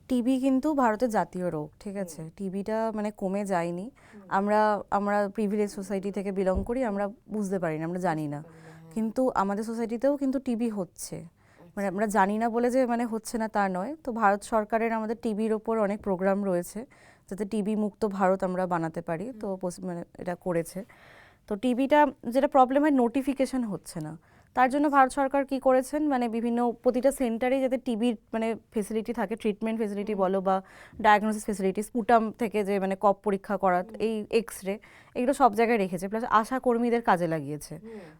TB কিন্তু ভারতের জাতীয় রোগ, ঠিক আছে? টিবিটা মানে কমে যায়নি। আমরা আমরা প্রিভিলেজ সোসাইটি থেকে বিলং করি, আমরা বুঝতে পারি না, আমরা জানি না। কিন্তু আমাদের সোসাইটিতেও কিন্তু টিবি হচ্ছে, মানে আমরা জানি না বলে যে মানে হচ্ছে না তা নয়। তো ভারত সরকারের আমাদের টিবির ওপর অনেক প্রোগ্রাম রয়েছে যাতে টিবি মুক্ত ভারত আমরা বানাতে পারি, তো মানে এটা করেছে। তো টিবিটা যেটা প্রবলেম হয়, নোটিফিকেশন হচ্ছে না। তার জন্য ভারত সরকার কি করেছেন, মানে বিভিন্ন প্রতিটা সেন্টারে যাতে টিবির মানে ফেসিলিটি থাকে, ট্রিটমেন্ট ফেসিলিটি বলো বা ডায়াগনোসিস ফেসিলিটি, স্পুটাম থেকে যে মানে কফ পরীক্ষা করা, এই এক্স রে, এগুলো সব জায়গায় রেখেছে। প্লাস আশা কর্মীদের কাজে লাগিয়েছে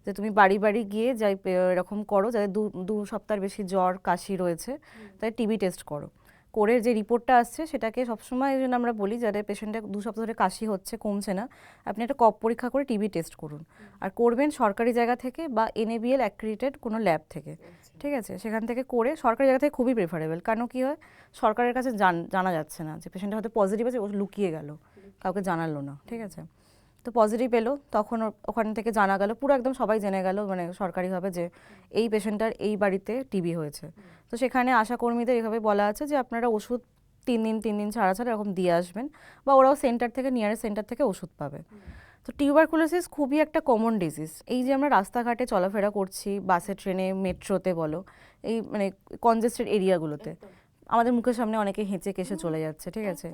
যে তুমি বাড়ি বাড়ি গিয়ে যাই এরকম করো, যাদের দু সপ্তাহের বেশি জ্বর কাশি রয়েছে, তাই টিবি টেস্ট করো। করে যে রিপোর্টটা আসছে সেটাকে সবসময় এই জন্য আমরা বলি, যাদের পেশেন্টের 2 সপ্তাহ ধরে কাশি হচ্ছে, কমছে না, আপনি একটা কফ পরীক্ষা করে টিবি টেস্ট করুন। আর করবেন সরকারি জায়গা থেকে বা NABL অ্যাক্রিডিটেড কোনো ল্যাব থেকে, ঠিক আছে? সেখান থেকে করে সরকারি জায়গা থেকে খুবই প্রেফারেবল। কেন কি হয়, সরকারের কাছে জানা যাচ্ছে না যে পেশেন্টটা হয়তো পজিটিভ আছে, ও লুকিয়ে গেল, কাউকে জানালো না, ঠিক আছে? তো পজিটিভ এলো, তখন ওখান থেকে জানা গেল, পুরো একদম সবাই জেনে গেল মানে সরকারিভাবে যে এই পেশেন্টটার এই বাড়িতে টিবি হয়েছে। তো সেখানে আশাকর্মীদের এইভাবে বলা আছে যে আপনারা ওষুধ 3 দিন ছাড়া ছাড়া এরকম দিয়ে আসবেন, বা ওরাও সেন্টার থেকে, নিয়ারেস্ট সেন্টার থেকে ওষুধ পাবে। তো টিউবারকুলোসিস খুবই একটা কমন ডিজিজ। এই যে আমরা রাস্তাঘাটে চলাফেরা করছি, বাসে, ট্রেনে, মেট্রোতে বলো, এই মানে কনজেস্টেড এরিয়াগুলোতে আমাদের মুখের সামনে অনেকে হেঁচে কেসে চলে যাচ্ছে, ঠিক আছে?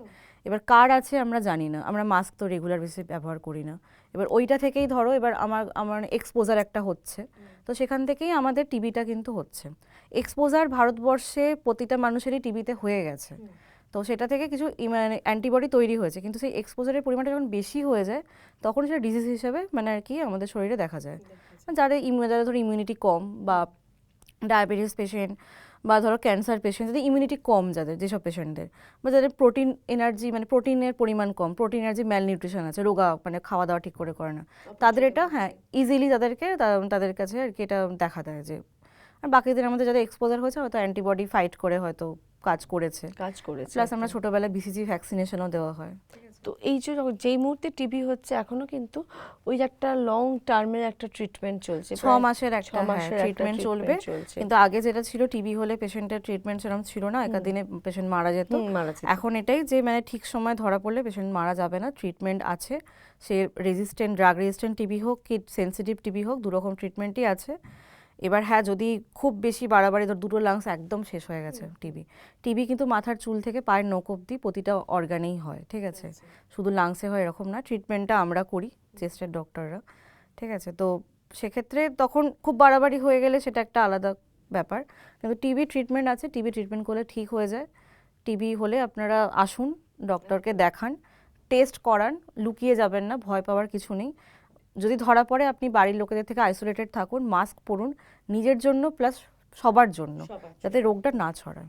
এবার কার আছে আমরা জানি না, আমরা মাস্ক তো রেগুলার বেসিসে ব্যবহার করি না। এবার ওইটা থেকেই ধরো, এবার আমার আমার এক্সপোজার একটা হচ্ছে, তো সেখান থেকেই আমাদের টিবিটা কিন্তু হচ্ছে। এক্সপোজার ভারতবর্ষে প্রতিটা মানুষেরই টিবিতে হয়ে গেছে, তো সেটা থেকে কিছু মানে অ্যান্টিবডি তৈরি হয়েছে, কিন্তু সেই এক্সপোজারের পরিমাণটা যখন বেশি হয়ে যায় তখন সেটা ডিজিজ হিসেবে মানে আর কি আমাদের শরীরে দেখা যায়। যাদের ধরো ইমিউনিটি কম, বা ডায়াবেটিস পেশেন্ট, বা ধরো ক্যান্সার পেশেন্ট, যাদের ইমিউনিটি কম, যাদের যেসব পেশেন্টদের, বা যাদের প্রোটিন এনার্জি মানে প্রোটিনের পরিমাণ কম, প্রোটিন এনার্জি ম্যালনিউট্রিশন আছে, রোগা মানে খাওয়া দাওয়া ঠিক করে না, তাদের এটা হ্যাঁ ইজিলি তাদের কাছে আর কি এটা দেখা দেয় যে। আর বাকিদের আমাদের যাদের এক্সপোজার হয়েছে হয়তো অ্যান্টিবডি ফাইট করে হয়তো কাজ করেছে। প্লাস আমরা ছোটোবেলায় BCG ভ্যাকসিনেশনও দেওয়া হয়। তো এই যে যেই মুহূর্তে টিবি হচ্ছে এখনো কিন্তু ওই যে একটা লং টার্মের একটা ট্রিটমেন্ট চলছে, 6 মাসের একটা ট্রিটমেন্ট চলবে। কিন্তু আগে যেটা ছিল, টিবি হলে পেশেন্টের ট্রিটমেন্ট সেরকম ছিল না, একা দিনে পেশেন্ট মারা যেত। এখন এটাই যে মানে ঠিক সময় ধরা পড়লে পেশেন্ট মারা যাবে না, ট্রিটমেন্ট আছে। সে ড্রাগ রেজিস্ট্যান্ট টিবি হোক কি সেন্সিটিভ টিবি হোক, দুরকম ট্রিটমেন্টই আছে। এবার হ্যাঁ, যদি খুব বেশি বাড়াবাড়ি, দুটো লাংস একদম শেষ হয়ে গেছে, টিবি কিন্তু মাথার চুল থেকে পায়ের নখ অবধি প্রতিটা অর্গানেই হয়, ঠিক আছে? শুধু লাংসে হয় এরকম না। ট্রিটমেন্টটা আমরা করি, চেস্টের ডক্টররা, ঠিক আছে? তো সেক্ষেত্রে তখন খুব বাড়াবাড়ি হয়ে গেলে সেটা একটা আলাদা ব্যাপার। কিন্তু টিবি ট্রিটমেন্ট আছে, টিবি ট্রিটমেন্ট করলে ঠিক হয়ে যায়। টিবি হলে আপনারা আসুন, ডক্টরকে দেখান, টেস্ট করান, লুকিয়ে যাবেন না, ভয় পাওয়ার কিছু নেই। যদি ধরা পড়ে, আপনি বাড়ির লোকেদের থেকে আইসোলেটেড থাকুন, মাস্ক পরুন, নিজের জন্য প্লাস সবার জন্য, যাতে রোগটা না ছড়ায়।